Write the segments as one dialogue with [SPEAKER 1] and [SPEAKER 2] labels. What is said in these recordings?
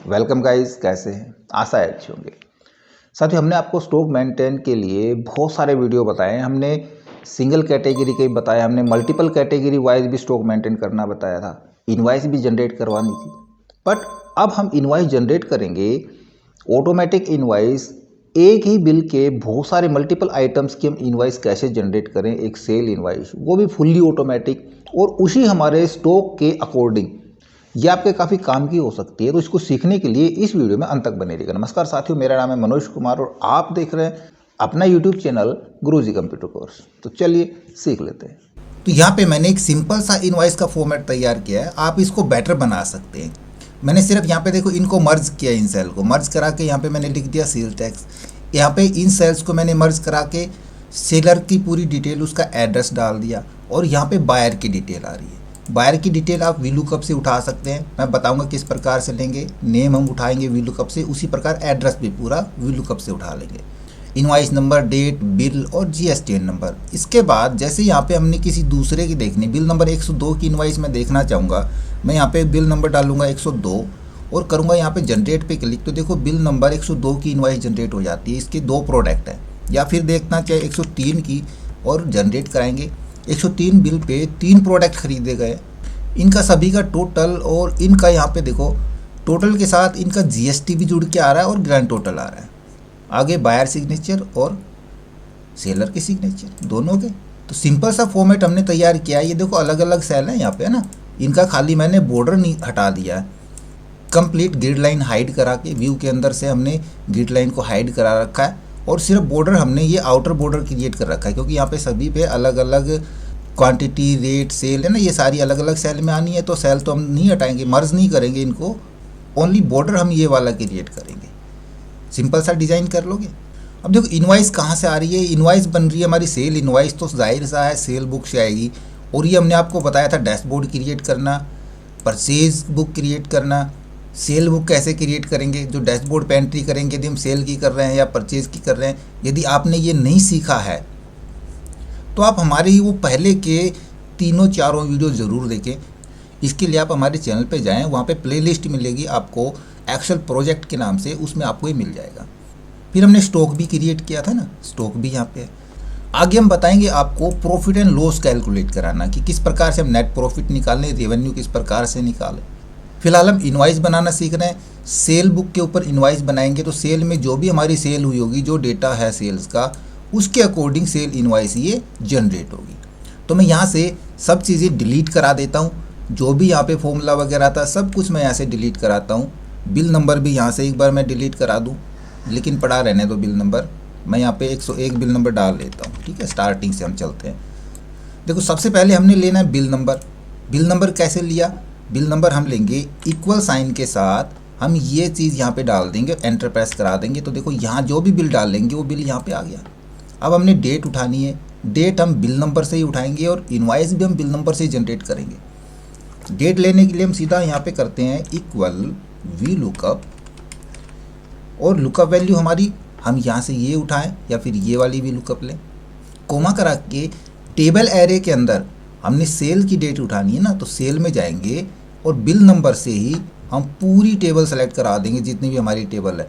[SPEAKER 1] Welcome guys, कैसे हैं? आशा है अच्छे होंगे। साथियों, हमने आपको स्टॉक मेंटेन के लिए बहुत सारे वीडियो बताए हैं। हमने सिंगल कैटेगरी के बताया, हमने मल्टीपल कैटेगरी वाइज भी स्टॉक मेंटेन करना बताया था, इनवाइस भी जनरेट करवानी थी। बट अब हम इनवाइस जनरेट करेंगे, ऑटोमेटिक इनवाइस। एक ही बिल के बहुत सारे मल्टीपल आइटम्स की हम इनवाइस कैसे जनरेट करें, एक सेल इनवाइस, वो भी फुल्ली ऑटोमेटिक और उसी हमारे स्टॉक के अकॉर्डिंग। ये आपके काफ़ी काम की हो सकती है, तो इसको सीखने के लिए इस वीडियो में अंत तक बने रहिएगा। नमस्कार साथियों, मेरा नाम है मनोज कुमार और आप देख रहे हैं अपना यूट्यूब चैनल गुरुजी कंप्यूटर कोर्स। तो चलिए सीख लेते हैं।
[SPEAKER 2] तो यहाँ पे मैंने एक सिंपल सा इनवॉइस का फॉर्मेट तैयार किया है। आप इसको बेटर बना सकते हैं। मैंने सिर्फ यहाँ पे देखो इनको मर्ज किया, इन सेल को मर्ज करा के यहाँ पे मैंने लिख दिया सेल टैक्स। यहाँ पे इन सेल्स को मैंने मर्ज करा के सेलर की पूरी डिटेल, उसका एड्रेस डाल दिया और यहाँ पे बायर की डिटेल आ रही है। बायर की डिटेल आप वीलुकअप से उठा सकते हैं, मैं बताऊंगा किस प्रकार से लेंगे। नेम हम उठाएंगे वीलुकअप से, उसी प्रकार एड्रेस भी पूरा वीलुकअप से उठा लेंगे। इनवाइस नंबर, डेट, बिल और जीएसटीएन नंबर। इसके बाद जैसे यहाँ पे हमने किसी दूसरे की देखनी, बिल नंबर 102 की इनवाइस मैं देखना चाहूँगा, मैं यहाँ पे बिल नंबर डालूंगा 102 और करूँगा यहाँ पे जनरेट पे क्लिक। तो देखो बिल नंबर 102 की इनवाइस जनरेट हो जाती है। इसके 2 प्रोडक्ट हैं। या फिर देखना चाहे 103 की और जनरेट कराएंगे। 103 बिल पे 3 प्रोडक्ट खरीदे गए, इनका सभी का टोटल और इनका यहाँ पे देखो टोटल के साथ इनका जीएसटी भी जुड़ के आ रहा है और ग्रैंड टोटल आ रहा है। आगे बायर सिग्नेचर और सेलर के सिग्नेचर दोनों के। तो सिंपल सा फॉर्मेट हमने तैयार किया है। ये देखो अलग अलग सेल हैं यहाँ पे, है ना। इनका खाली मैंने बॉर्डर नहीं हटा दिया है, कंप्लीट ग्रिड लाइन हाइड करा के व्यू के अंदर से हमने ग्रिड लाइन को हाइड करा रखा है और सिर्फ बॉर्डर हमने ये आउटर बॉर्डर क्रिएट कर रखा है, क्योंकि यहाँ पे सभी पे अलग अलग क्वांटिटी, रेट, सेल है ना, ये सारी अलग अलग सेल में आनी है। तो सेल तो हम नहीं हटाएंगे, मर्ज नहीं करेंगे इनको, ओनली बॉर्डर हम ये वाला क्रिएट करेंगे। सिंपल सा डिज़ाइन कर लोगे। अब देखो इनवाइस कहाँ से आ रही है। इनवाइस बन रही है हमारी सेल इनवाइस, तो जाहिर सा है सेल बुक से आएगी। और ये हमने आपको बताया था डैशबोर्ड क्रिएट करना, परचेज बुक क्रिएट करना। सेल बुक कैसे क्रिएट करेंगे, जो डैशबोर्ड पे एंट्री करेंगे यदि हम सेल की कर रहे हैं या परचेज की कर रहे हैं। यदि आपने ये नहीं सीखा है तो आप हमारे वो पहले के 3-4 वीडियो ज़रूर देखें। इसके लिए आप हमारे चैनल पे जाएं, वहाँ पे प्लेलिस्ट मिलेगी आपको एक्सेल प्रोजेक्ट के नाम से, उसमें आपको ये मिल जाएगा। फिर हमने स्टॉक भी क्रिएट किया था ना, स्टॉक भी यहाँ पे है। आगे हम बताएंगे आपको प्रॉफिट एंड लॉस कैलकुलेट कराना, कि किस प्रकार से हम नेट प्रॉफिट निकालें, रेवेन्यू किस प्रकार से निकालें। फिलहाल हम इनवाइस बनाना सीख रहे हैं। सेल बुक के ऊपर इनवाइस बनाएंगे तो सेल में जो भी हमारी सेल हुई होगी, जो डेटा है सेल्स का, उसके अकॉर्डिंग सेल इनवाइस ये जनरेट होगी। तो मैं यहाँ से सब चीज़ें डिलीट करा देता हूँ, जो भी यहाँ पे फॉर्मूला वगैरह था सब कुछ मैं यहाँ से डिलीट कराता हूँ। बिल नंबर भी यहाँ से एक बार मैं डिलीट करा दूँ, लेकिन पड़ा रहने दो बिल नंबर। मैं यहाँ पे 101 बिल नंबर डाल लेता हूँ, ठीक है। स्टार्टिंग से हम चलते हैं। देखो सबसे पहले हमने लेना है बिल नंबर। बिल नंबर कैसे लिया, बिल नंबर हम लेंगे इक्वल साइन के साथ, हम ये चीज़ यहाँ पे डाल देंगे, एंटर प्रेस करा देंगे। तो देखो यहाँ जो भी बिल डाल लेंगे वो बिल यहाँ पे आ गया। अब हमने डेट उठानी है, डेट हम बिल नंबर से ही उठाएंगे और इनवाइस भी हम बिल नंबर से ही जनरेट करेंगे। डेट लेने के लिए हम सीधा यहाँ पे करते हैं इक्वल वी लुकअप, और लुकअप वैल्यू हमारी हम यहाँ से ये उठाएं या फिर ये वाली भी लुकअप लें। कोमा करा के टेबल एरे के अंदर हमने सेल की डेट उठानी है ना, तो सेल में जाएंगे और बिल नंबर से ही हम पूरी टेबल सेलेक्ट करा देंगे, जितनी भी हमारी टेबल है,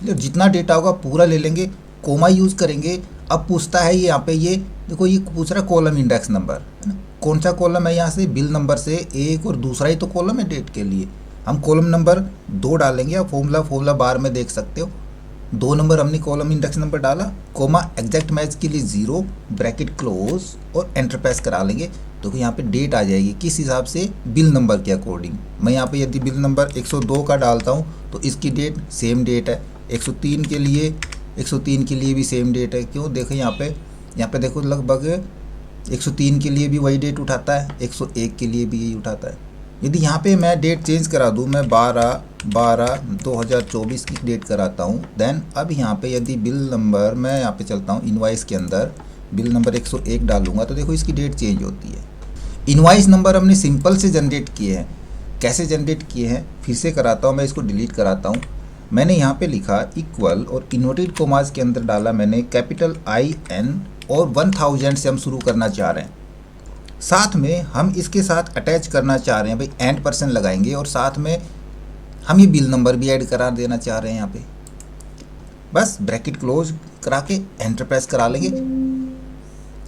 [SPEAKER 2] ठीक है। जितना डेटा होगा पूरा ले लेंगे, कोमा यूज़ करेंगे। अब पूछता है ये यहाँ पे, ये देखो ये पूछ रहा है कॉलम इंडेक्स नंबर, है ना। कौन सा कॉलम है, यहाँ से बिल नंबर से एक, और दूसरा ही तो कॉलम है डेट के लिए, हम कॉलम नंबर 2 डालेंगे। आप फॉर्मूला बार में देख सकते हो, 2 नंबर हमने कॉलम इंडेक्स नंबर डाला, कोमा एग्जैक्ट मैच के लिए 0, ब्रैकेट क्लोज और एंटर प्रेस करा लेंगे। तो यहाँ पे डेट आ जाएगी किस हिसाब से, बिल नंबर के अकॉर्डिंग। मैं यहाँ पे यदि बिल नंबर 102 का डालता हूँ तो इसकी डेट सेम डेट है। 103 के लिए भी सेम डेट है। क्यों, देखो यहाँ पे देखो लगभग 103 के लिए भी वही डेट उठाता है, 101 के लिए भी यही उठाता है। यदि यहाँ पे मैं डेट चेंज करा दूँ, मैं 12/12/2024 की डेट कराता हूँ, देन अब यहाँ पे यदि बिल नंबर, मैं यहाँ पे चलता हूँ इनवाइस के अंदर, बिल नंबर 101 डालूंगा तो देखो इसकी डेट चेंज होती है। इनवाइस नंबर हमने सिंपल से जनरेट किए हैं। कैसे जनरेट किए हैं फिर से कराता हूँ, मैं इसको डिलीट कराता हूँ। मैंने यहाँ पे लिखा इक्वल और इन्वर्टेड कोमास के अंदर डाला मैंने कैपिटल IN और 1000 से हम शुरू करना चाह रहे हैं। साथ में हम इसके साथ अटैच करना चाह रहे हैं भाई, एंड % लगाएंगे और साथ में हम ये बिल नंबर भी ऐड करा देना चाह रहे हैं यहाँ पे। बस ब्रैकेट क्लोज करा के एंटर प्रेस करा लेंगे।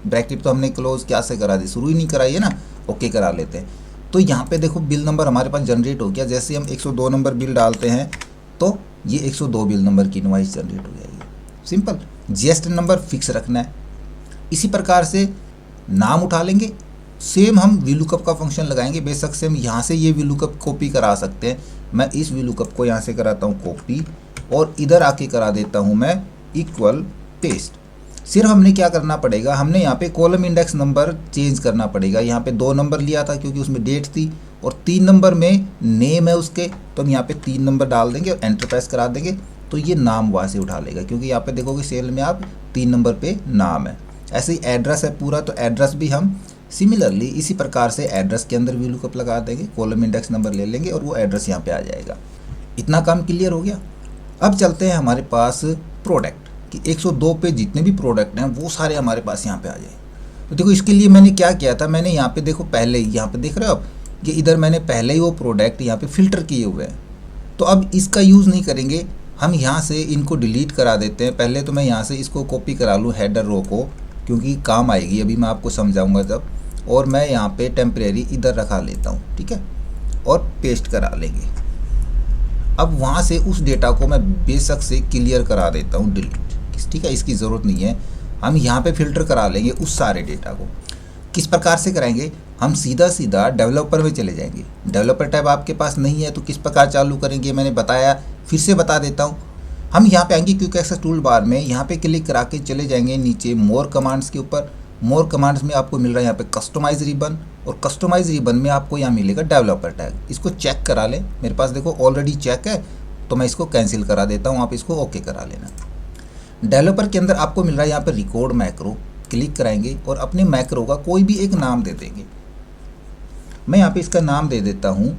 [SPEAKER 2] ब्रैकेट तो हमने क्लोज क्या से करा दी, शुरू ही नहीं कराई है ना, ओके करा लेते हैं। तो यहाँ पे देखो बिल नंबर हमारे पास जनरेट हो गया। जैसे हम 102 नंबर बिल डालते हैं तो ये 102 बिल नंबर की इनवॉइस जनरेट हो जाएगी। सिंपल। जीएसटी नंबर फिक्स रखना है। इसी प्रकार से नाम उठा लेंगे, सेम हम VLOOKUP का फंक्शन लगाएंगे। बेशक से हम यहाँ से ये VLOOKUP कॉपी करा सकते हैं। मैं इस VLOOKUP को यहाँ से कराता हूँ कॉपी और इधर आके करा देता हूँ मैं इक्वल पेस्ट। सिर्फ हमने क्या करना पड़ेगा, हमने यहाँ पे कॉलम इंडेक्स नंबर चेंज करना पड़ेगा। यहाँ पे 2 नंबर लिया था क्योंकि उसमें डेट थी और 3 नंबर में नेम है उसके, तो हम यहाँ पे 3 नंबर डाल देंगे और एंटर प्रेस करा देंगे तो ये नाम वहाँ से उठा लेगा। क्योंकि यहाँ पे देखोगे सेल में आप 3 नंबर पे नाम है। ऐसे ही एड्रेस है पूरा, तो एड्रेस भी हम सिमिलरली इसी प्रकार से एड्रेस के अंदर VLOOKUP लगा देंगे, कॉलम इंडेक्स नंबर ले लेंगे और वो एड्रेस यहाँ पे आ जाएगा। इतना काम क्लियर हो गया। अब चलते हैं हमारे पास प्रोडक्ट कि 102 पे जितने भी प्रोडक्ट हैं वो सारे हमारे पास यहाँ पे आ जाए। तो देखो इसके लिए मैंने क्या किया था, मैंने यहाँ पे देखो पहले ही यहाँ पे देख रहे हो आप, ये इधर मैंने पहले ही वो प्रोडक्ट यहाँ पे फिल्टर किए हुए हैं। तो अब इसका यूज़ नहीं करेंगे, हम यहाँ से इनको डिलीट करा देते हैं। पहले तो मैं यहाँ से इसको कॉपी करा लूँ हेडर रो को, क्योंकि काम आएगी, अभी मैं आपको समझाऊँगा जब। और मैं यहाँ पे टेम्परेरी इधर रखा लेता हूँ, ठीक है, और पेस्ट करा लेंगे। अब वहाँ से उस डेटा को मैं बेशक से क्लियर करा देता हूँ डिलीट, ठीक है, इसकी ज़रूरत नहीं है। हम यहाँ पे फिल्टर करा लेंगे उस सारे डेटा को। किस प्रकार से कराएंगे, हम सीधा डेवलपर में चले जाएंगे। डेवलपर टैब आपके पास नहीं है तो किस प्रकार चालू करेंगे मैंने बताया, फिर से बता देता हूँ। हम यहाँ पे आएंगे क्विक एक्सेस टूल बार में, यहाँ पे क्लिक करा के चले जाएंगे नीचे मोर कमांड्स के ऊपर। मोर कमांड्स में आपको मिल रहा है यहाँ पे कस्टमाइज रिबन, और कस्टमाइज रिबन में आपको यहाँ मिलेगा डेवलपर टैग। इसको चेक करा लें, मेरे पास देखो ऑलरेडी चेक है तो मैं इसको कैंसिल करा देता हूँ, आप इसको ओके करा लेना। डेवलपर के अंदर आपको मिल रहा है यहाँ पे रिकॉर्ड मैक्रो, क्लिक कराएंगे और अपने मैक्रो का कोई भी एक नाम दे देंगे। मैं यहाँ पे इसका नाम दे देता हूँ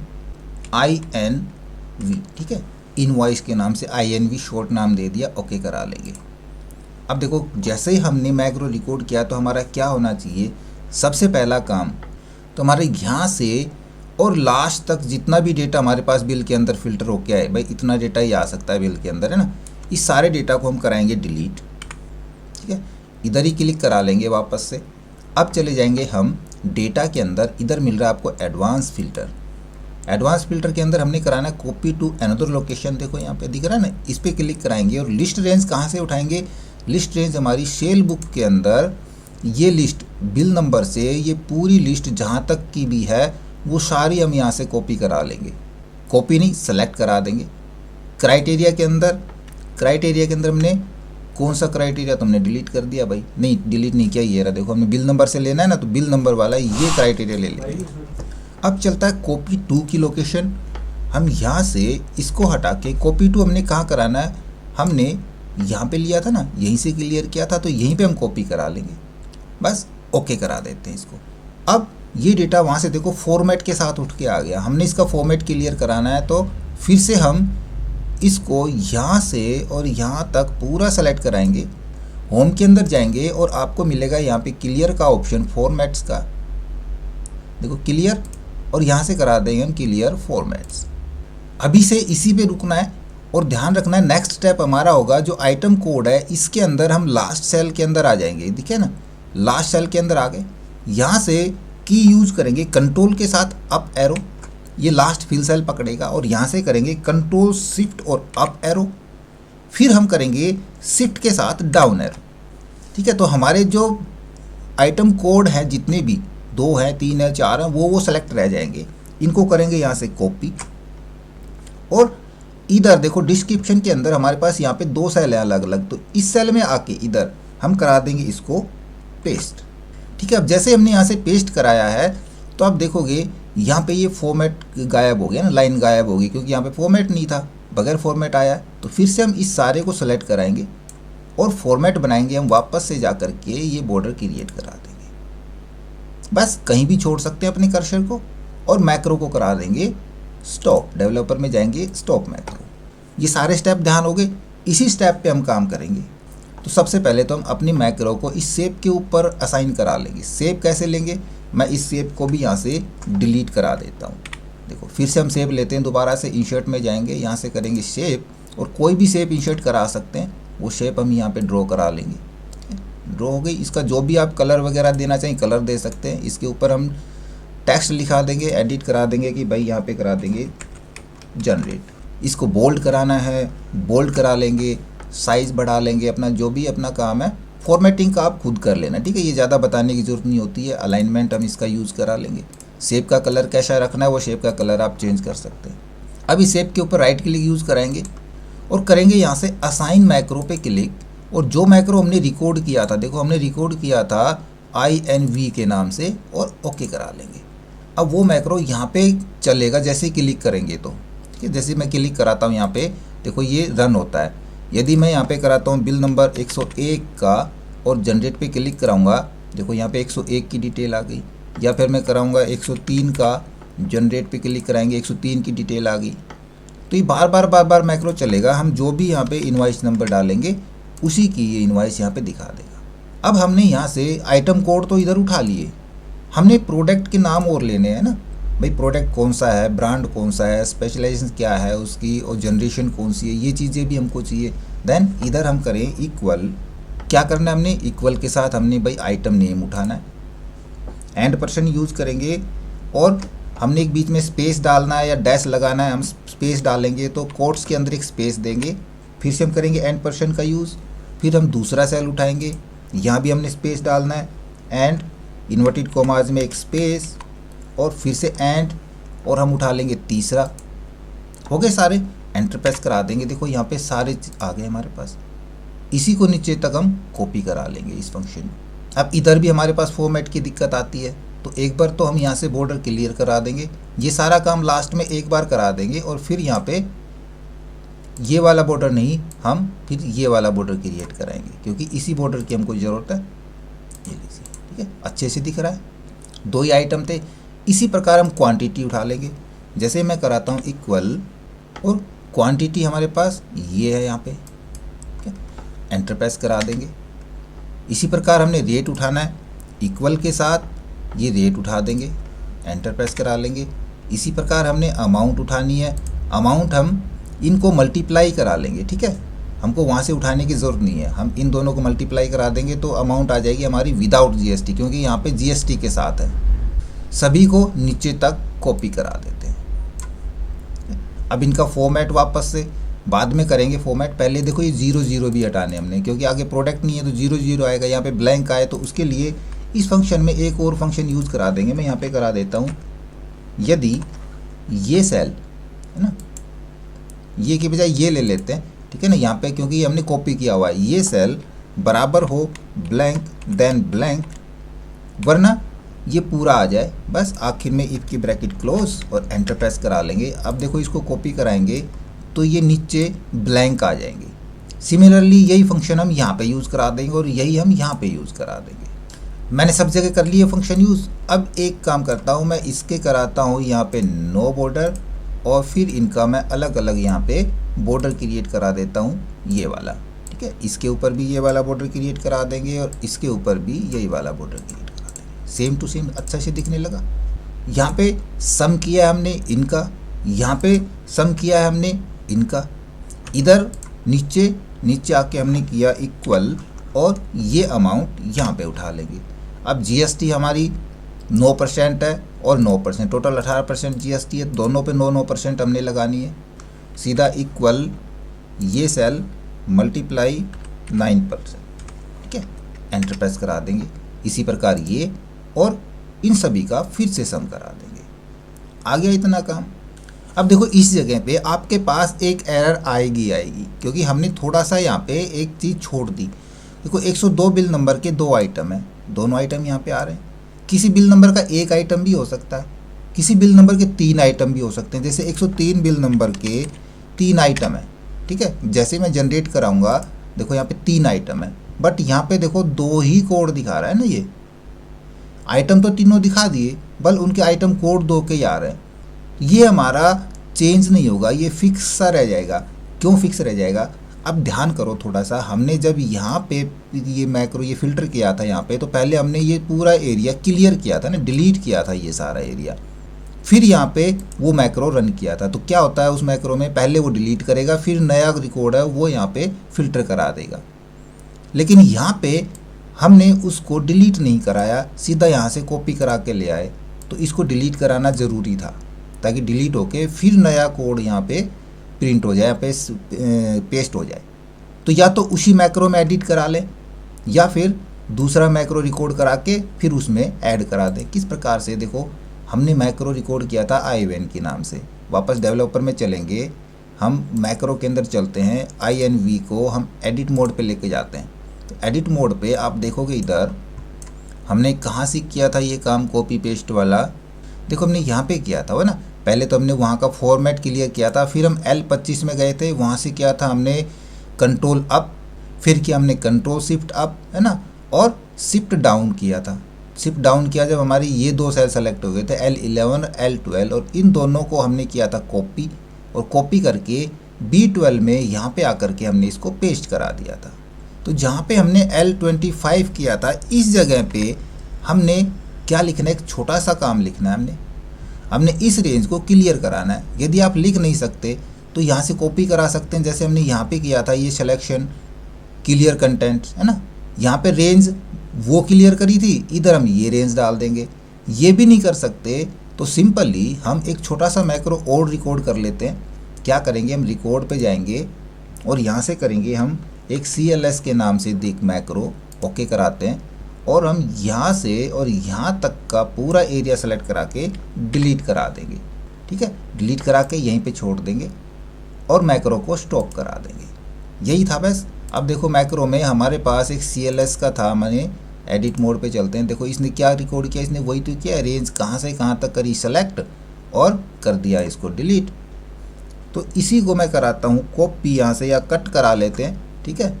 [SPEAKER 2] INV, ठीक है, इनवॉइस के नाम से INV शॉर्ट नाम दे दिया, ओके करा लेंगे। अब देखो जैसे ही हमने मैक्रो रिकॉर्ड किया तो हमारा क्या होना चाहिए, सबसे पहला काम तो हमारे यहाँ से और लास्ट तक जितना भी डेटा हमारे पास बिल के अंदर फिल्टर होके आए, भाई इतना डेटा ही आ सकता है बिल के अंदर, है ना, इस सारे डेटा को हम कराएंगे डिलीट, ठीक है, इधर ही क्लिक करा लेंगे वापस से। अब चले जाएंगे हम डेटा के अंदर, इधर मिल रहा है आपको एडवांस फिल्टर। एडवांस फिल्टर के अंदर हमने कराना है कॉपी टू अनदर लोकेशन, देखो यहाँ पे दिख रहा है ना, इस पर क्लिक कराएंगे और लिस्ट रेंज कहाँ से उठाएंगे, लिस्ट रेंज हमारी सेल बुक के अंदर ये लिस्ट बिल नंबर से ये पूरी लिस्ट जहाँ तक की भी है वो सारी हम यहाँ से कॉपी करा लेंगे, कॉपी नहीं सेलेक्ट करा देंगे। क्राइटेरिया के अंदर हमने कौन सा क्राइटेरिया तो हमने डिलीट कर दिया, भाई नहीं डिलीट नहीं किया, ये रहा देखो, हमने बिल नंबर से लेना है ना तो बिल नंबर वाला ये क्राइटेरिया ले लेंगे। अब चलता है कॉपी टू की लोकेशन, हम यहाँ से इसको हटा के कॉपी टू हमने कहाँ कराना है, हमने यहाँ पे लिया था ना, यहीं से क्लियर किया था तो यहीं पे हम कॉपी करा लेंगे, बस ओके करा देते हैं इसको। अब ये डेटा वहाँ से देखो फॉर्मेट के साथ उठ के आ गया, हमने इसका फॉर्मेट क्लियर कराना है तो फिर से हम इसको यहाँ से और यहाँ तक पूरा सेलेक्ट कराएंगे, होम के अंदर जाएंगे और आपको मिलेगा यहाँ पे क्लियर का ऑप्शन फॉर्मेट्स का, देखो क्लियर, और यहाँ से करा देंगे हम क्लियर फॉर्मेट्स। अभी से इसी पे रुकना है और ध्यान रखना है नेक्स्ट स्टेप हमारा होगा जो आइटम कोड है इसके अंदर हम लास्ट सेल के अंदर आ जाएंगे, दिखे ना, लास्ट सेल के अंदर आ गए। यहाँ से की यूज करेंगे कंट्रोल के साथ अप एरो, ये लास्ट फिल सेल पकड़ेगा और यहाँ से करेंगे कंट्रोल शिफ्ट और अप एरो, फिर हम करेंगे शिफ्ट के साथ डाउन एरो, ठीक है। तो हमारे जो आइटम कोड हैं जितने भी 2 हैं 3 हैं 4 हैं वो सेलेक्ट रह जाएंगे, इनको करेंगे यहाँ से कॉपी और इधर देखो डिस्क्रिप्शन के अंदर हमारे पास यहाँ पे 2 सेल हैं अलग अलग, तो इस सेल में आके इधर हम करा देंगे इसको पेस्ट, ठीक है। अब जैसे हमने यहाँ से पेस्ट कराया है तो आप देखोगे यहाँ पे ये फॉर्मेट गायब हो गया ना, लाइन गायब होगी क्योंकि यहाँ पे फॉर्मेट नहीं था, बगैर फॉर्मेट आया। तो फिर से हम इस सारे को सेलेक्ट कराएंगे और फॉर्मेट बनाएंगे हम वापस से जा कर के ये बॉर्डर क्रिएट करा देंगे, बस कहीं भी छोड़ सकते हैं अपने कर्सर को, और मैक्रो को करा देंगे स्टॉप, डेवलपर में जाएंगे स्टॉप मैक्रो। ये सारे स्टेप ध्यान हो गए, इसी स्टेप पे हम काम करेंगे। तो सबसे पहले तो हम अपनी मैक्रो को इस शेप के ऊपर असाइन करा लेंगे। शेप कैसे लेंगे, मैं इस शेप को भी यहाँ से डिलीट करा देता हूँ, देखो फिर से हम शेप लेते हैं, दोबारा से इंसर्ट में जाएंगे, यहाँ से करेंगे शेप, और कोई भी शेप इंसर्ट करा सकते हैं, वो शेप हम यहाँ पे ड्रॉ करा लेंगे। ड्रॉ हो गई। इसका जो भी आप कलर वगैरह देना चाहिए कलर दे सकते हैं। इसके ऊपर हम टेक्स्ट लिखा देंगे, एडिट करा देंगे कि भाई यहाँ पे करा देंगे जनरेट। इसको बोल्ड कराना है बोल्ड करा लेंगे, साइज़ बढ़ा लेंगे, अपना जो भी अपना काम है फॉर्मेटिंग का आप खुद कर लेना, ठीक है। ये ज़्यादा बताने की ज़रूरत नहीं होती है। अलाइनमेंट हम इसका यूज़ करा लेंगे। शेप का कलर कैसा रखना है वो शेप का कलर आप चेंज कर सकते हैं। अब इस शेप के ऊपर राइट क्लिक यूज़ कराएंगे और करेंगे यहाँ से असाइन मैक्रो पे क्लिक, और जो मैक्रो हमने रिकॉर्ड किया था, देखो हमने रिकॉर्ड किया था INV के नाम से, और ओके करा लेंगे। अब वो मैक्रो यहाँ पे चलेगा जैसे क्लिक करेंगे तो, ठीक है। जैसे मैं क्लिक कराता हूँ यहाँ पे देखो ये रन होता है। यदि मैं यहाँ पे कराता हूँ बिल नंबर 101 का और जनरेट पे क्लिक कराऊंगा, देखो यहाँ पे 101 की डिटेल आ गई। या फिर मैं कराऊंगा 103 का, जनरेट पे क्लिक कराएंगे 103 की डिटेल आ गई। तो ये बार बार मैक्रो चलेगा। हम जो भी यहाँ पे इनवॉइस नंबर डालेंगे उसी की ये इनवॉइस यहाँ पे दिखा देगा। अब हमने यहाँ से आइटम कोड तो इधर उठा लिए, हमने प्रोडक्ट के नाम और लेने हैं ना भाई, प्रोडक्ट कौन सा है, ब्रांड कौन सा है, स्पेशलाइजेशन क्या है उसकी, और जनरेशन कौन सी है, ये चीज़ें भी हमको चाहिए। देन इधर हम करें इक्वल, क्या करना है हमने इक्वल के साथ हमने भाई आइटम नेम उठाना है, एंड % यूज़ करेंगे, और हमने एक बीच में स्पेस डालना है या डैश लगाना है। हम स्पेस डालेंगे तो कोट्स के अंदर एक स्पेस देंगे, फिर से हम करेंगे एंड % का यूज़, फिर हम दूसरा सेल उठाएंगे, यहाँ भी हमने स्पेस डालना है, एंड इन्वर्टेड कॉमाज में एक स्पेस, और फिर से एंड, और हम उठा लेंगे तीसरा। हो गए सारे, एंटर प्रेस करा देंगे। देखो यहाँ पे सारे आ गए हमारे पास। इसी को नीचे तक हम कॉपी करा लेंगे इस फंक्शन में। अब इधर भी हमारे पास फॉर्मेट की दिक्कत आती है, तो एक बार तो हम यहाँ से बॉर्डर क्लियर करा देंगे। ये सारा काम लास्ट में एक बार करा देंगे, और फिर यहाँ पे ये वाला बॉर्डर नहीं, हम फिर ये वाला बॉर्डर क्रिएट कराएंगे, क्योंकि इसी बॉर्डर की हमको ज़रूरत है। ये लीजिए, ठीक है, अच्छे से दिख रहा है। 2 ही आइटम थे। इसी प्रकार हम क्वांटिटी उठा लेंगे। जैसे मैं कराता हूँ इक्वल, और क्वांटिटी हमारे पास ये है यहाँ पे, ठीक है, एंटर प्रेस करा देंगे। इसी प्रकार हमने रेट उठाना है, इक्वल के साथ ये रेट उठा देंगे, एंटर प्रेस करा लेंगे। इसी प्रकार हमने अमाउंट उठानी है, अमाउंट हम इनको मल्टीप्लाई करा लेंगे, ठीक है। हमको वहाँ से उठाने की ज़रूरत नहीं है, हम इन दोनों को मल्टीप्लाई करा देंगे तो अमाउंट आ जाएगी हमारी विदाउट GST, क्योंकि यहाँ पे GST के साथ है। सभी को नीचे तक कॉपी करा देते हैं। अब इनका फॉर्मेट वापस से बाद में करेंगे फॉर्मेट। पहले देखो ये 0 भी हटाने हमने, क्योंकि आगे प्रोडक्ट नहीं है तो 0 आएगा। यहाँ पे ब्लैंक आए तो उसके लिए इस फंक्शन में एक और फंक्शन यूज़ करा देंगे। मैं यहाँ पे करा देता हूँ, यदि ये सेल है ना, ये के बजाय ये ले लेते हैं, ठीक है ना, यहाँ पे क्योंकि हमने कॉपी किया हुआ है। ये सेल बराबर हो ब्लैंक देन ब्लैंक, वरना ये पूरा आ जाए, बस आखिर में इफ की ब्रैकेट क्लोज और एंटर प्रेस करा लेंगे। अब देखो इसको कॉपी कराएंगे तो ये नीचे ब्लैंक आ जाएंगे। सिमिलरली यही फंक्शन हम यहाँ पे यूज़ करा देंगे और यही हम यहाँ पे यूज़ करा देंगे। मैंने सब जगह कर लिए फंक्शन यूज़। अब एक काम करता हूँ, मैं इसके कराता हूँ यहाँ पे नो बॉर्डर, और फिर इनका मैं अलग अलग यहाँ पे बॉर्डर क्रिएट करा देता हूँ, ये वाला, ठीक है। इसके ऊपर भी ये वाला बॉर्डर क्रिएट करा देंगे और इसके ऊपर भी यही वाला बॉर्डर क्रिएट करा देंगे। सेम टू सेम अच्छा से दिखने लगा। यहाँ पे सम किया है हमने इनका, यहाँ पे सम किया है हमने इनका, इधर नीचे नीचे आके हमने किया इक्वल, और ये अमाउंट यहाँ पे उठा लेंगे। अब GST हमारी 9% है और 9%, टोटल 18% GST है, दोनों पे 9% हमने लगानी है। सीधा इक्वल ये सेल मल्टीप्लाई 9%, ठीक है, एंटर प्रेस करा देंगे। इसी प्रकार ये और इन सभी का फिर से सम करा देंगे। आ गया इतना काम। अब देखो इस जगह पे आपके पास एक एरर आएगी, क्योंकि हमने थोड़ा सा यहाँ पे एक चीज़ छोड़ दी। देखो 102 बिल नंबर के 2 आइटम हैं, दोनों आइटम यहाँ पे आ रहे हैं। किसी बिल नंबर का एक आइटम भी हो सकता है, किसी बिल नंबर के 3 आइटम भी हो सकते हैं। जैसे 103 बिल नंबर के 3 आइटम है, ठीक है। जैसे मैं जनरेट कराऊंगा, देखो यहाँ पे 3 आइटम है, बट यहाँ पे देखो 2 ही कोड दिखा रहा है ना। ये आइटम तो तीनों दिखा दिए, बल उनके आइटम कोड 2 के ही आ रहे हैं। ये हमारा चेंज नहीं होगा, ये फिक्स सा रह जाएगा। क्यों फिक्स रह जाएगा? अब ध्यान करो थोड़ा सा, हमने जब यहाँ पे ये मैक्रो ये फिल्टर किया था यहाँ पे, तो पहले हमने ये पूरा एरिया क्लियर किया था ना, डिलीट किया था ये सारा एरिया। फिर यहाँ पे वो मैक्रो रन किया था। तो क्या होता है उस मैक्रो में, पहले वो डिलीट करेगा, फिर नया रिकॉर्ड है वो यहाँ पे फिल्टर करा देगा। लेकिन यहाँ पे हमने उसको डिलीट नहीं कराया, सीधा यहाँ से कॉपी करा के ले आए। तो इसको डिलीट कराना ज़रूरी था ताकि डिलीट होके फिर नया कोड यहाँ पे प्रिंट हो जाए, यहाँ पे पेस्ट हो जाए। तो या तो उसी मैक्रो में एडिट करा लें या फिर दूसरा मैक्रो रिकॉर्ड करा के फिर उसमें ऐड करा दें। किस प्रकार से, देखो हमने मैक्रो रिकॉर्ड किया था INV के नाम से। वापस डेवलपर में चलेंगे, हम मैक्रो के अंदर चलते हैं, INV को हम एडिट मोड पे लेके जाते हैं। तो एडिट मोड पे आप देखोगे इधर हमने कहाँ से किया था ये काम, कॉपी पेस्ट वाला। देखो हमने यहाँ पे किया था, वो ना, पहले तो हमने वहाँ का फॉर्मेट क्लियर किया था, फिर हम L25 में गए थे, वहाँ से क्या था हमने कंट्रोल अप, फिर किया हमने कंट्रोल शिफ्ट अप, है ना, और शिफ्ट डाउन किया था। शिफ्ट डाउन किया जब हमारी ये दो सेल सेलेक्ट हो गए थे L11 L12, और इन दोनों को हमने किया था कॉपी, और कॉपी करके B12 में यहाँ पे आकर के हमने इसको पेस्ट करा दिया था। तो जहाँ पे हमने L25 किया था इस जगह पे हमने क्या लिखना है, एक छोटा सा काम लिखना है, हमने इस रेंज को क्लियर कराना है। यदि आप लिख नहीं सकते तो यहाँ से कॉपी करा सकते हैं, जैसे हमने यहाँ पे किया था, ये सिलेक्शन क्लियर कंटेंट, है ना, यहाँ पे रेंज वो क्लियर करी थी, इधर हम ये रेंज डाल देंगे। ये भी नहीं कर सकते तो सिंपली हम एक छोटा सा मैक्रो और रिकॉर्ड कर लेते हैं। क्या करेंगे, हम रिकॉर्ड पे जाएंगे और यहाँ से करेंगे हम एक CLS के नाम से एक मैक्रो ओके कराते हैं, और हम यहाँ से और यहाँ तक का पूरा एरिया सेलेक्ट करा के डिलीट करा देंगे। ठीक है, डिलीट करा के यहीं पे छोड़ देंगे और मैक्रो को स्टॉप करा देंगे। यही था बस। अब देखो मैक्रो में हमारे पास एक CLS का था, मैंने एडिट मोड पे चलते हैं। देखो इसने क्या रिकॉर्ड किया, इसने वही तो किया, रेंज कहाँ से कहाँ तक करी सेलेक्ट और कर दिया इसको डिलीट। तो इसी को मैं कराता हूँ कॉपी यहाँ से, या कट करा लेते हैं। ठीक है,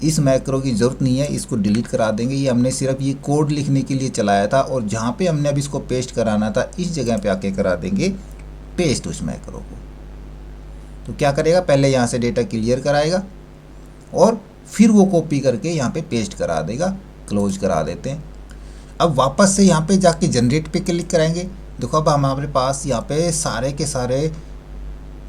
[SPEAKER 2] इस मैक्रो की ज़रूरत नहीं है, इसको डिलीट करा देंगे। ये हमने सिर्फ ये कोड लिखने के लिए चलाया था, और जहाँ पे हमने अब इसको पेस्ट कराना था इस जगह पे आके करा देंगे पेस्ट उस मैक्रो को। तो क्या करेगा, पहले यहाँ से डेटा क्लियर कराएगा और फिर वो कॉपी करके यहाँ पे पेस्ट करा देगा। क्लोज करा देते हैं। अब वापस से यहाँ पे जाके जनरेट पे क्लिक कराएंगे। देखो अब हमारे पास यहाँ पे सारे के सारे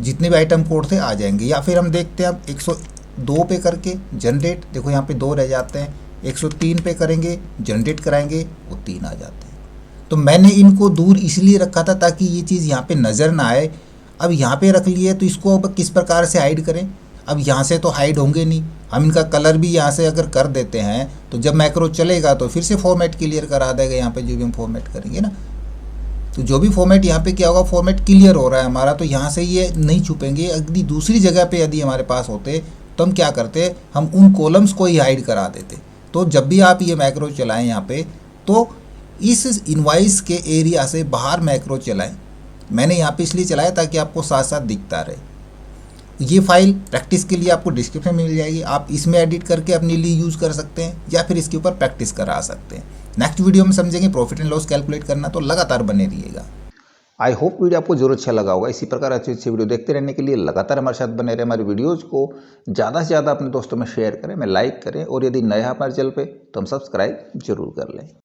[SPEAKER 2] जितने भी आइटम कोड थे आ जाएंगे। या फिर हम देखते हैं अब 102 पे करके जनरेट, देखो यहाँ पे 2 रह जाते हैं। 103 पे करेंगे जनरेट कराएंगे, वो 3 आ जाते हैं। तो मैंने इनको दूर इसलिए रखा था ताकि ये चीज़ यहाँ पे नज़र ना आए। अब यहाँ पे रख लिए तो इसको अब किस प्रकार से हाइड करें। अब यहाँ से तो हाइड होंगे नहीं, हम इनका कलर भी यहाँ से अगर कर देते हैं तो जब मैक्रो चलेगा तो फिर से फॉर्मेट क्लियर करा देगा। यहाँ पे जो भी हम फॉर्मेट करेंगे ना, तो जो भी फॉर्मेट यहाँ पे क्या होगा, फॉर्मेट क्लियर हो रहा है हमारा, तो यहाँ से ये नहीं छुपेंगे। यदि दूसरी जगह पे यदि हमारे पास होते तो हम क्या करते, हम उन कॉलम्स को ही हाइड करा देते। तो जब भी आप ये मैक्रो चलाएं यहाँ पे, तो इस इनवॉइस के एरिया से बाहर मैक्रो चलाएं। मैंने यहाँ पे इसलिए चलाया ताकि आपको साथ साथ दिखता रहे। ये फाइल प्रैक्टिस के लिए आपको डिस्क्रिप्शन में मिल जाएगी, आप इसमें एडिट करके अपने लिए यूज़ कर सकते हैं या फिर इसके ऊपर प्रैक्टिस करा सकते हैं। नेक्स्ट वीडियो में समझेंगे प्रॉफिट एंड लॉस कैलकुलेट करना, तो लगातार बने रहिएगा।
[SPEAKER 1] आई होप वीडियो आपको जरूर अच्छा लगा होगा। इसी प्रकार अच्छी अच्छी वीडियो देखते रहने के लिए लगातार हमारे साथ बने रहे। हमारी वीडियोज़ को ज़्यादा से ज़्यादा अपने दोस्तों में शेयर करें, लाइक करें, और यदि नया हमारे चैनल पे तो हम सब्सक्राइब जरूर कर लें।